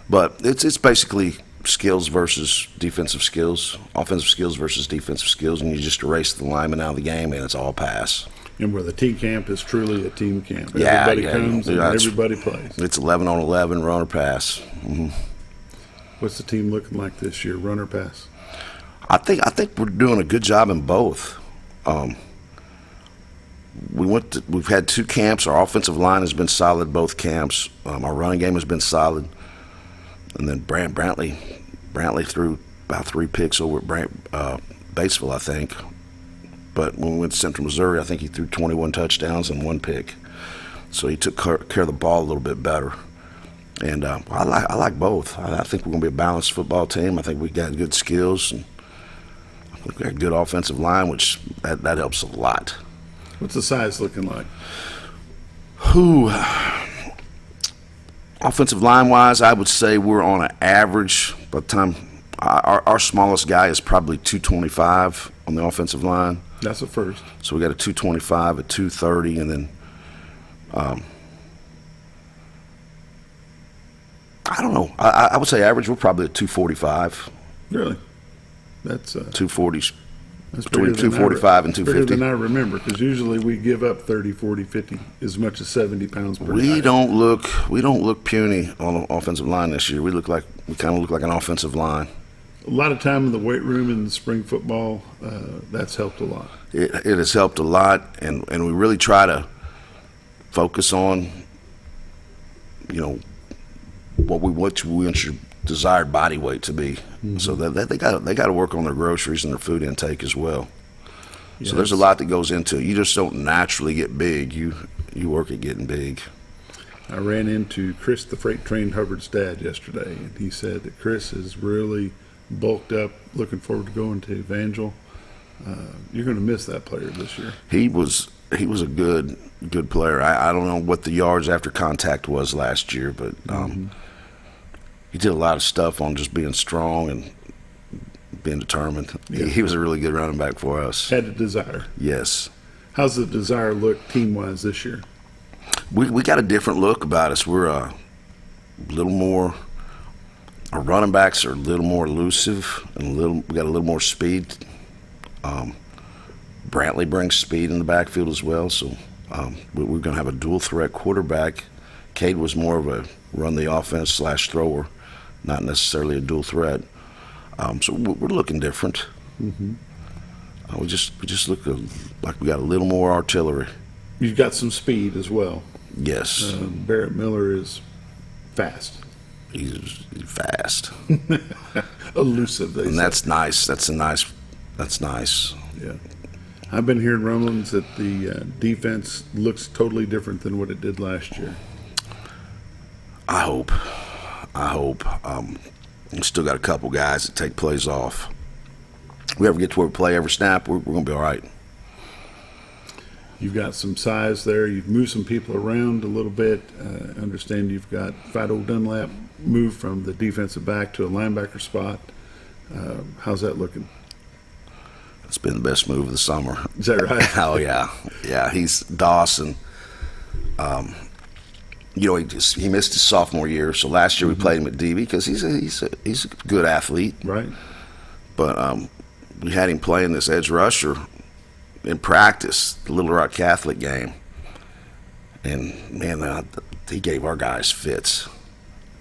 But it's basically skills versus defensive skills, offensive skills versus defensive skills, and you just erase the lineman out of the game, and it's all pass. And where the team camp is truly a team camp. Everybody comes and everybody plays. It's 11-on-11, run or pass. Mm-hmm. What's the team looking like this year, run or pass? I think we're doing a good job in both. We've had 2 camps. Our offensive line has been solid both camps. Our running game has been solid. And then Brantley threw about 3 picks over at Batesville, I think. But when we went to Central Missouri, I think he threw 21 touchdowns and 1 pick. So he took care of the ball a little bit better. And I like both. I think we're going to be a balanced football team. I think we got good skills, and I think we got a good offensive line, which that helps a lot. What's the size looking like? Offensive line-wise, I would say we're on an average. By the time our smallest guy is probably 225 on the offensive line. That's a first. So we got a 225, a 230, and then I don't know. I would say average we're probably at 245. Really? That's 240s. That's between 245 and 250. Better than I remember, because usually we give up 30, 40, 50, as much as 70 pounds per We guy. don't look puny on the offensive line this year. We kind of look like an offensive line. A lot of time in the weight room in the spring football, that's helped a lot. It has helped a lot, and we really try to focus on, what we want your desired body weight to be. Mm-hmm. So that they got to work on their groceries and their food intake as well. Yes. So there's a lot that goes into it. You just don't naturally get big. You work at getting big. I ran into Chris, the freight train Hubbard's dad, yesterday, and he said that Chris is really bulked up, looking forward to going to Evangel. You're going to miss that player this year. He was a good player. I don't know what the yards after contact was last year, but he did a lot of stuff on just being strong and being determined. Yeah. He was a really good running back for us. Had a desire. Yes. How's the desire look team-wise this year? We got a different look about us. We're a little more. Our running backs are a little more elusive and we got a little more speed. Brantley brings speed in the backfield as well, so we're going to have a dual threat quarterback. Cade was more of a run the offense / thrower, not necessarily a dual threat. So we're looking different. Mm-hmm. We just look like we got a little more artillery. You've got some speed as well. Yes. Barrett Miller is fast. He's fast. Elusive, they say. That's nice. That's nice. Yeah. I've been hearing rumblings that the defense looks totally different than what it did last year. I hope. We still got a couple guys that take plays off. We ever get to where we play every snap, we're going to be all right. You've got some size there. You've moved some people around a little bit. I understand you've got Fido Dunlap moved from the defensive back to a linebacker spot. How's that looking? It's been the best move of the summer. Is that right? Oh, yeah. Yeah, he's Dawson. He missed his sophomore year, so last year we played him at DB because he's a good athlete. Right. But we had him playing this edge rusher in practice, the Little Rock Catholic game. And, man, he gave our guys fits.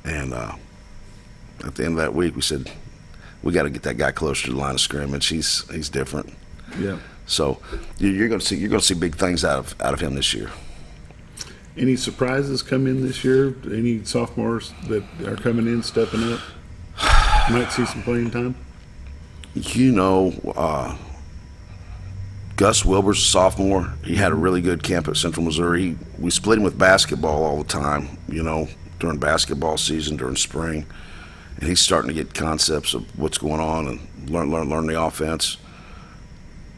And at the end of that week, we said, we got to get that guy closer to the line of scrimmage. He's different. Yeah. So you're going to see big things out of him this year. Any surprises come in this year? Any sophomores that are coming in, stepping up? Might see some playing time? Gus Wilbur's a sophomore. He had a really good camp at Central Missouri. We split him with basketball all the time, during basketball season, during spring. And he's starting to get concepts of what's going on and learn the offense.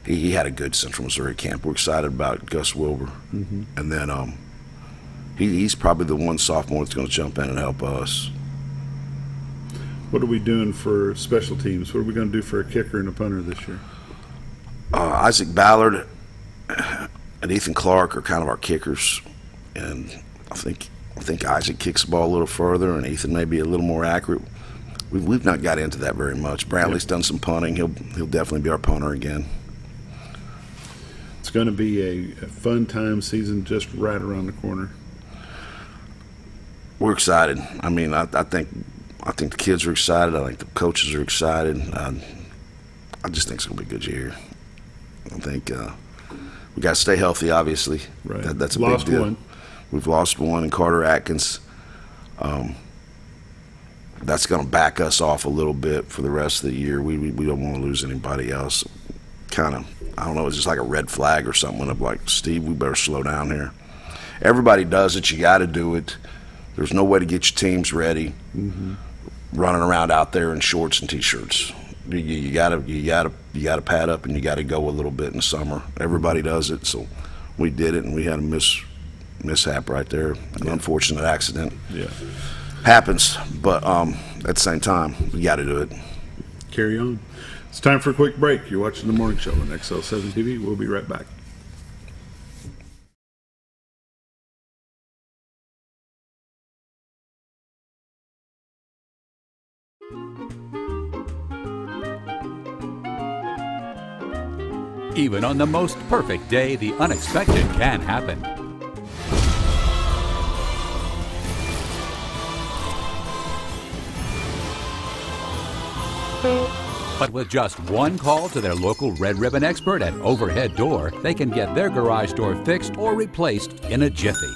He had a good Central Missouri camp. We're excited about Gus Wilbur. Mm-hmm. And then he's probably the one sophomore that's going to jump in and help us. What are we doing for special teams? What are we going to do for a kicker and a punter this year? Isaac Ballard and Ethan Clark are kind of our kickers. And I think Isaac kicks the ball a little further and Ethan may be a little more accurate. We've not got into that very much. Brantley's done some punting. He'll definitely be our punter again. It's going to be a fun time season just right around the corner. We're excited. I mean, I think the kids are excited. I think the coaches are excited. I just think it's going to be a good year. I think we got to stay healthy, obviously. Right. That's a lost big deal. One. We've lost one in Carter Atkins. That's going to back us off a little bit for the rest of the year. We don't want to lose anybody else. Kind of, I don't know, it's just like a red flag or something. I'm like, Steve, we better slow down here. Everybody does it. You got to do it. There's no way to get your teams ready running around out there in shorts and t-shirts. You gotta pad up, and you gotta go a little bit in the summer. Everybody does it, so we did it, and we had a mishap right there. An unfortunate accident. Yeah. Happens, but at the same time, we got to do it. Carry on. It's time for a quick break. You're watching The Morning Show on XL7-TV. We'll be right back. Even on the most perfect day, the unexpected can happen. But with just one call to their local Red Ribbon expert at Overhead Door, they can get their garage door fixed or replaced in a jiffy.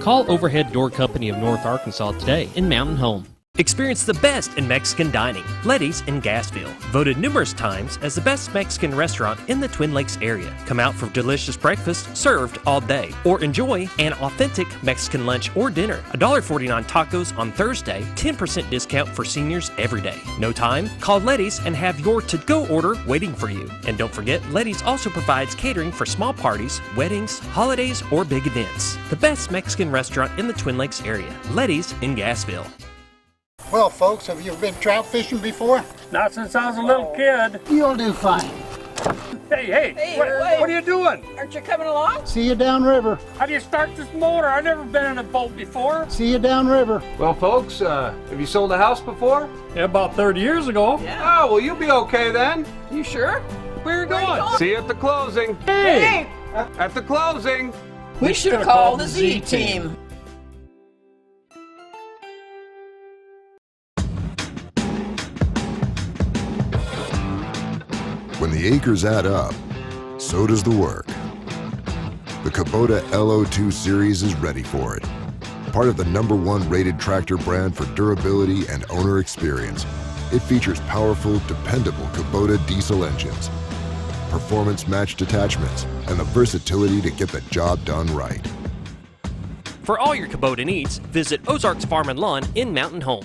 Call Overhead Door Company of North Arkansas today in Mountain Home. Experience the best in Mexican dining. Letty's in Gassville. Voted numerous times as the best Mexican restaurant in the Twin Lakes area. Come out for delicious breakfast served all day. Or enjoy an authentic Mexican lunch or dinner. $1.49 tacos on Thursday. 10% discount for seniors every day. No time? Call Letty's and have your to-go order waiting for you. And don't forget, Letty's also provides catering for small parties, weddings, holidays, or big events. The best Mexican restaurant in the Twin Lakes area. Letty's in Gassville. Well, folks, have you been trout fishing before? Not since I was a little kid. You'll do fine. Hey, what are you doing? Aren't you coming along? See you downriver. How do you start this motor? I've never been in a boat before. See you downriver. Well, folks, have you sold a house before? Yeah, about 30 years ago. Yeah. Oh, well, you'll be okay then. You sure? Where are you going? See you at the closing. Hey! At the closing. We should have called the Z-Team. When the acres add up, so does the work. The Kubota LO2 series is ready for it. Part of the #1 rated tractor brand for durability and owner experience, it features powerful, dependable Kubota diesel engines, performance-matched attachments, and the versatility to get the job done right. For all your Kubota needs, visit Ozarks Farm and Lawn in Mountain Home.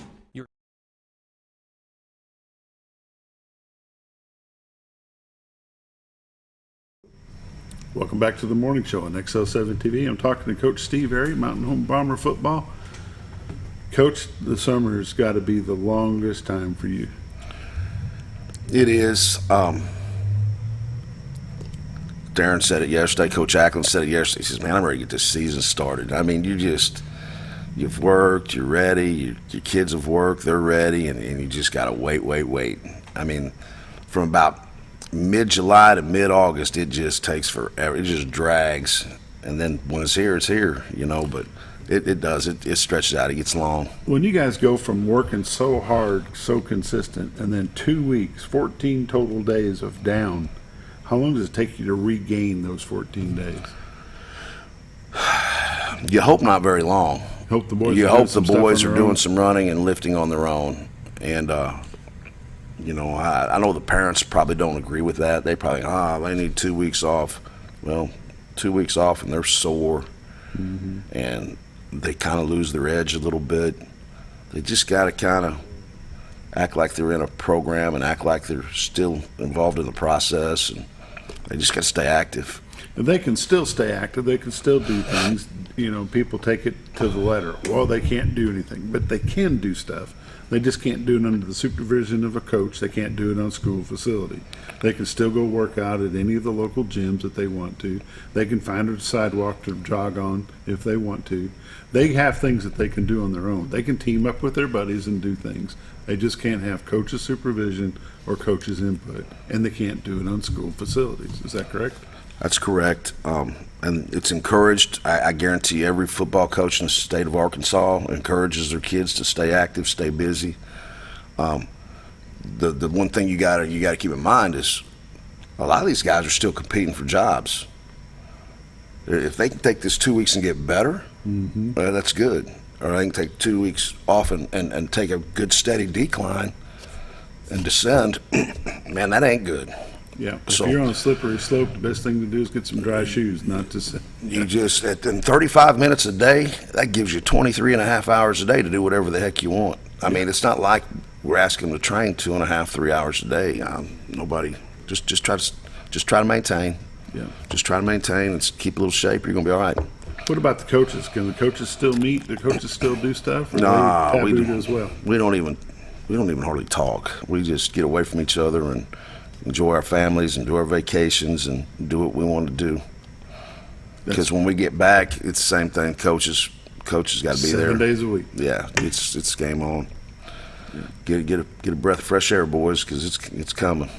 Welcome back to The Morning Show on XL7-TV. I'm talking to Coach Steve Airy, Mountain Home Bomber football. Coach, the summer has got to be the longest time for you. It is. Darren said it yesterday. Coach Ackland said it yesterday. He says, man, I'm ready to get this season started. I mean, you've worked, you're ready, your kids have worked, they're ready, and you just got to wait. I mean, from about mid-July to mid-August, it just takes forever. It just drags. And then when it's here, you know, but it does. It stretches out. It gets long. When you guys go from working so hard, so consistent, and then 2 weeks, 14 total days of down, how long does it take you to regain those 14 days? You hope not very long. Hope the boys are doing some running and lifting on their own. And, you know, I know the parents probably don't agree with that. They probably, they need 2 weeks off. Well, 2 weeks off and they're sore. Mm-hmm. And they kind of lose their edge a little bit. They just got to kind of act like they're in a program and act like they're still involved in the process. And they just got to stay active. And they can still stay active. They can still do things. You know, people take it to the letter. Well, they can't do anything, but they can do stuff. They just can't do it under the supervision of a coach. They can't do it on a school facility. They can still go work out at any of the local gyms that they want to. They can find a sidewalk to jog on if they want to. They have things that they can do on their own. They can team up with their buddies and do things. They just can't have coach's supervision or coach's input, and they can't do it on school facilities. Is that correct? That's correct. And it's encouraged. I guarantee every football coach in the state of Arkansas encourages their kids to stay active, stay busy. The one thing you gotta keep in mind is a lot of these guys are still competing for jobs. If they can take this 2 weeks and get better, that's good. Or they can take 2 weeks off and take a good steady decline and descend. Man, that ain't good. Yeah, if So- you're on a slippery slope, the best thing to do is get some dry shoes, not to sit. You just, in 35 minutes a day, that gives you 23 and a half hours a day to do whatever the heck you want. I mean, it's not like we're asking them to train 2.5, 3 hours a day. Nobody, just try to maintain. Yeah. Just try to maintain and keep a little shape. You're going to be all right. What about the coaches? Can the coaches still meet? The coaches still do stuff? Or Nah, they we tabooed do, as well. we don't even hardly talk. We just get away from each other and enjoy our families and do our vacations and do what we want to do. Because when we get back, it's the same thing. Coaches got to be there 7 days a week. Yeah, it's game on. Yeah. Get a breath of fresh air, boys, because it's coming.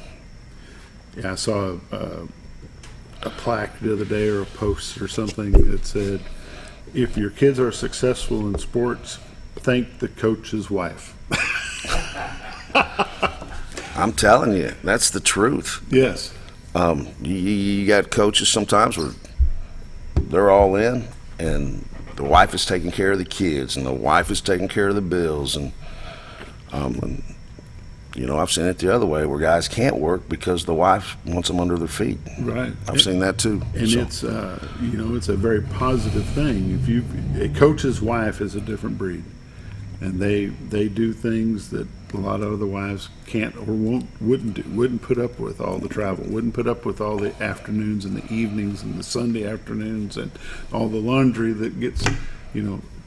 Yeah, I saw a plaque the other day or a post or something that said, if your kids are successful in sports, thank the coach's wife. I'm telling you, that's the truth. Yes. You got coaches sometimes where they're all in, and the wife is taking care of the kids, and the wife is taking care of the bills, and you know, I've seen it the other way where guys can't work because the wife wants them under their feet. Right. I've seen that too. And So, it's it's a very positive thing. A coach's wife is a different breed, and they do things that a lot of other wives can't or wouldn't put up with, all the travel, wouldn't put up with all the afternoons and the evenings and the Sunday afternoons and all the laundry that gets,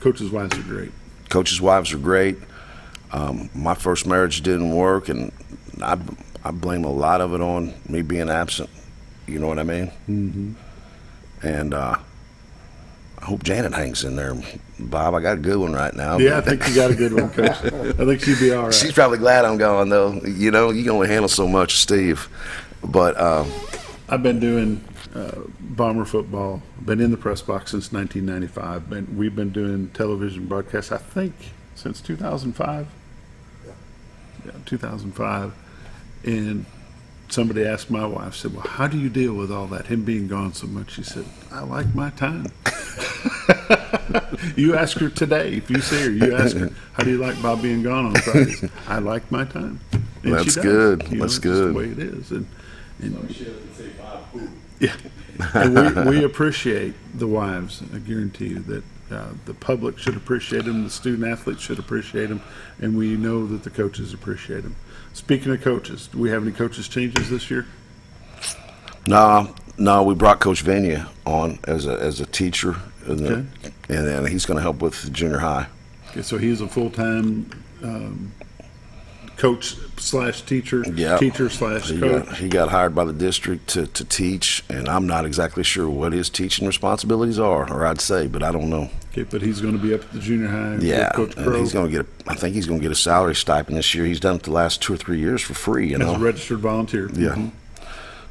coaches' wives are great. Coaches' wives are great. My first marriage didn't work, and I blame a lot of it on me being absent. You know what I mean? Mm-hmm. And I hope Janet hangs in there. Bob, I got a good one right now. Yeah, I think you got a good one, Coach. I think she'd be all right. She's probably glad I'm gone, though. You know, you can only handle so much, Steve. But I've been doing Bomber football, been in the press box since 1995. We've been doing television broadcasts, I think, since 2005. Yeah, 2005. And somebody asked my wife, said, well, how do you deal with all that, him being gone so much? She said, I like my time. You ask her today, if you see her, you ask her, how do you like Bob being gone on Fridays? I like my time. And That's she does. good. That's That's good. good. The way it is. Yeah. And we appreciate the wives. I guarantee you that the public should appreciate them, the student athletes should appreciate them, and we know that the coaches appreciate them. Speaking of coaches, do we have any coaches changes this year? No, we brought Coach Venia on as a teacher, and then he's going to help with junior high. Okay, so he's a full-time coach slash teacher, Yeah. teacher slash coach. He got hired by the district to teach, and I'm not exactly sure what his teaching responsibilities are, or I'd say, but I don't know. Okay, but he's going to be up at the junior high Yeah, with Coach and Crow he's going to get. I think he's going to get a salary stipend this year. He's done it the last 2 or 3 years for free. You as know, a registered volunteer. Yeah. Mhm.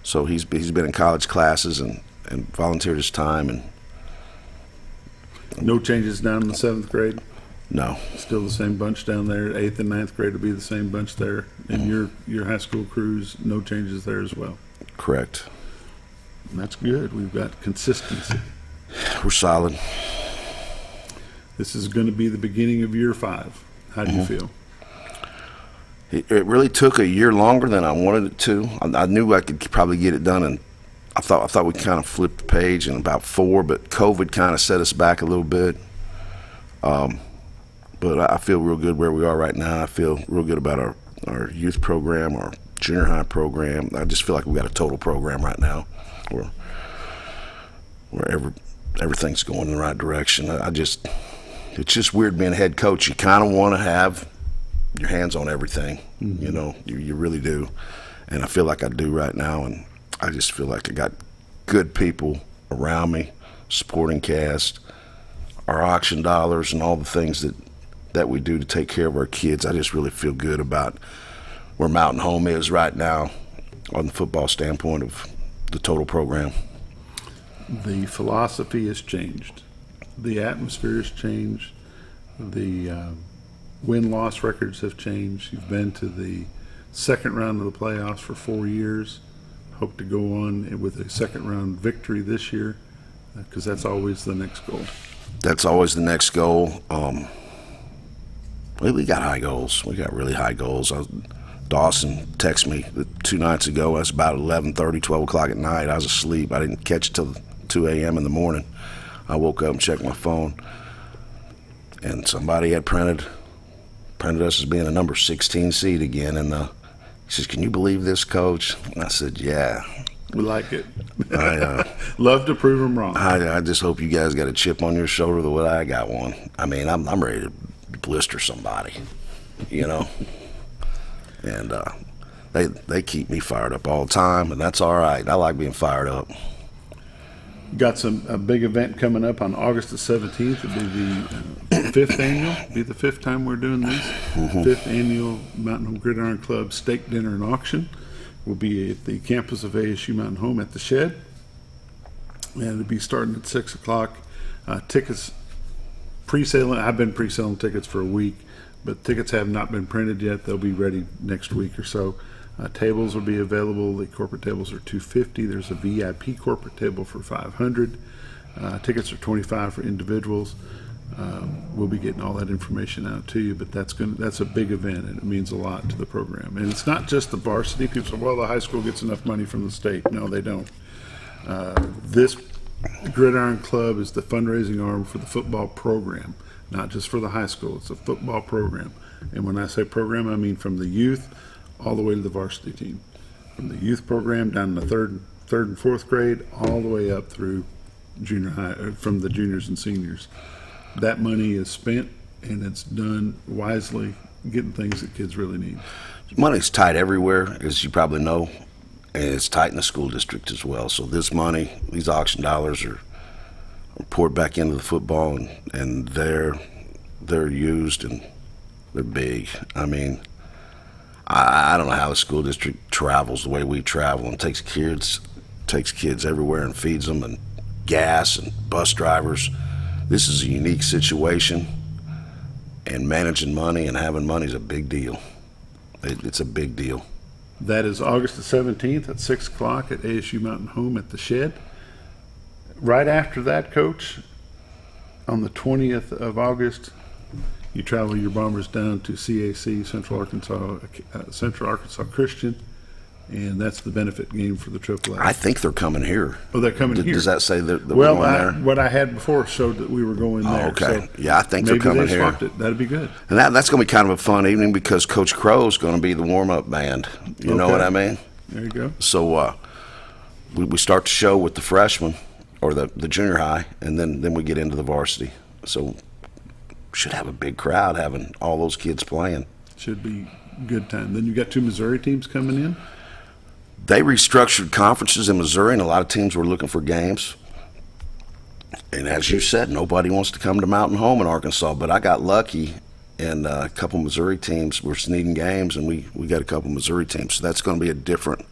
So he's been in college classes and volunteered his time, and No changes down in the 7th grade? no. Still the same bunch down there. 8th and 9th grade will be the same bunch there. And your high school crews, no changes there as well. Correct. And that's good. We've got consistency. We're solid. This is going to be the beginning of year 5. How do you feel? It really took a year longer than I wanted it to. I knew I could probably get it done, and I thought we kind of flipped the page in about 4, but COVID kind of set us back a little bit. But I feel real good where we are right now. I feel real good about our youth program, our junior high program. I just feel like we've got a total program right now where everything's going in the right direction. It's just weird being a head coach. You kind of want to have your hands on everything, you know, you really do. And I feel like I do right now, and I just feel like I got good people around me, supporting cast, our auction dollars, and all the things that we do to take care of our kids. I just really feel good about where Mountain Home is right now on the football standpoint of the total program. The philosophy has changed. The atmosphere has changed. The win-loss records have changed. You've been to the second round of the playoffs for 4 years. Hope to go on with a second-round victory this year, because that's always the next goal. That's always the next goal. We got high goals. We got really high goals. Dawson texted me 2 nights ago. That's about 11:30, 12 o'clock at night. I was asleep. I didn't catch it till 2 a.m. in the morning. I woke up and checked my phone, and somebody had printed us as being a number 16 seed again. And he says, "Can you believe this, Coach?" And I said, "Yeah." We like it. Love to prove them wrong. I just hope you guys got a chip on your shoulder the way I got one. I mean, I'm ready to blister somebody, you know. And they keep me fired up all the time, and that's all right. I like being fired up. Got a big event coming up on August the 17th. It'll be the 5th annual. It'll be the 5th time we're doing this. 5th annual Mountain Home Gridiron Club Steak Dinner and Auction. Will be at the campus of ASU Mountain Home at the Shed. And it'll be starting at 6 o'clock. Tickets pre-selling. I've been pre-selling tickets for a week, but tickets have not been printed yet. They'll be ready next week or so. Tables will be available. The corporate tables are $250. There's a VIP corporate table for $500. Tickets are $25 for individuals. We'll be getting all that information out to you, but that's a big event, and it means a lot to the program. And it's not just the varsity. People say, well, the high school gets enough money from the state. No, they don't. This Gridiron Club is the fundraising arm for the football program, not just for the high school. It's a football program. And when I say program, I mean from the youth all the way to the varsity team. From the youth program down to the third and fourth grade, all the way up through junior high, from the juniors and seniors. That money is spent, and it's done wisely, getting things that kids really need. Money's tight everywhere, as you probably know, and it's tight in the school district as well. So this money, these auction dollars are poured back into the football, and they're used, and they're big. I mean, I don't know how the school district travels the way we travel and takes kids everywhere and feeds them, and gas and bus drivers. This is a unique situation, and managing money and having money is a big deal. It's a big deal. That is August the 17th at 6 o'clock at ASU Mountain Home at the Shed. Right after that, Coach, on the 20th of August, you travel your Bombers down to CAC, Central Arkansas Christian, and that's the benefit game for the AAA. I think they're coming here. Oh, they're coming here. Does that say that we're going there? What I had before showed that we were going there. Okay. So yeah, I think they're coming here. Maybe they swapped it. That'd be good. And that's going to be kind of a fun evening because Coach Crow's going to be the warm-up band. You know what I mean? There you go. So we start the show with the freshmen, or the junior high, and then we get into the varsity. So should have a big crowd having all those kids playing. Should be a good time. Then you got 2 Missouri teams coming in. They restructured conferences in Missouri, and a lot of teams were looking for games. And as you said, nobody wants to come to Mountain Home in Arkansas, but I got lucky, and a couple Missouri teams were needing games, and we got a couple Missouri teams. So that's going to be a different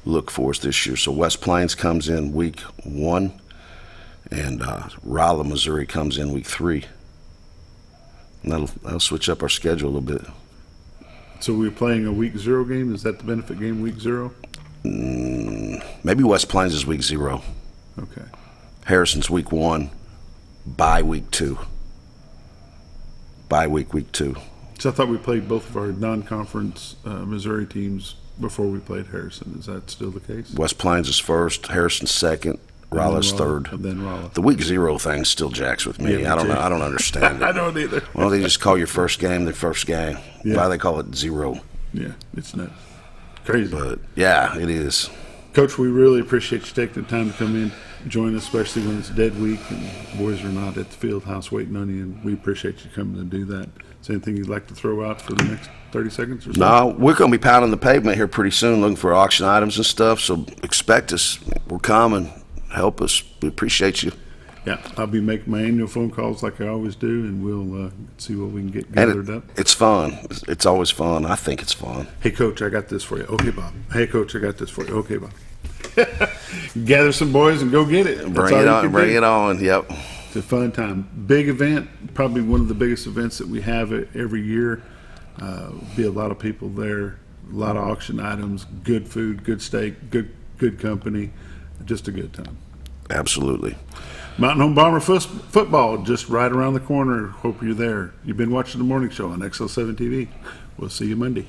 look for us this year. So West Plains comes in week 1, and Rolla, Missouri comes in week 3. And that'll switch up our schedule a little bit. So we're playing a week 0 game? Is that the benefit game, week 0? Maybe West Plains is week 0. Okay. Harrison's week 1, bye week 2. Bye week 2. So I thought we played both of our non-conference Missouri teams before we played Harrison. Is that still the case? West Plains is first, Harrison's second, Rolla's third. And then Rolla. The week 0 thing still jacks with me. Yeah, I don't understand it. I don't either. Why don't they just call your first game the first game? Yeah. Why do they call it 0? Yeah, it's nuts. Crazy. But yeah, it is. Coach, we really appreciate you taking the time to come in, join us, especially when it's dead week and boys are not at the field house waiting on you, and we appreciate you coming to do that. Is there anything you'd like to throw out for the next 30 seconds or so? No, we're going to be pounding the pavement here pretty soon looking for auction items and stuff, so expect us. We're coming. Help us. We appreciate you. Yeah, I'll be making my annual phone calls like I always do, and we'll see what we can get gathered up. It's fun. It's always fun. I think it's fun. Hey, Coach, I got this for you. Okay, Bob. Hey, Coach, I got this for you. Okay, Bob. Gather some boys and go get it. Bring it on. Bring it on. Yep. It's a fun time. Big event. Probably one of the biggest events that we have every year. Be a lot of people there. A lot of auction items. Good food. Good steak. Good company. Just a good time. Absolutely. Mountain Home Bomber football just right around the corner. Hope you're there. You've been watching the morning show on XL7-TV. We'll see you Monday.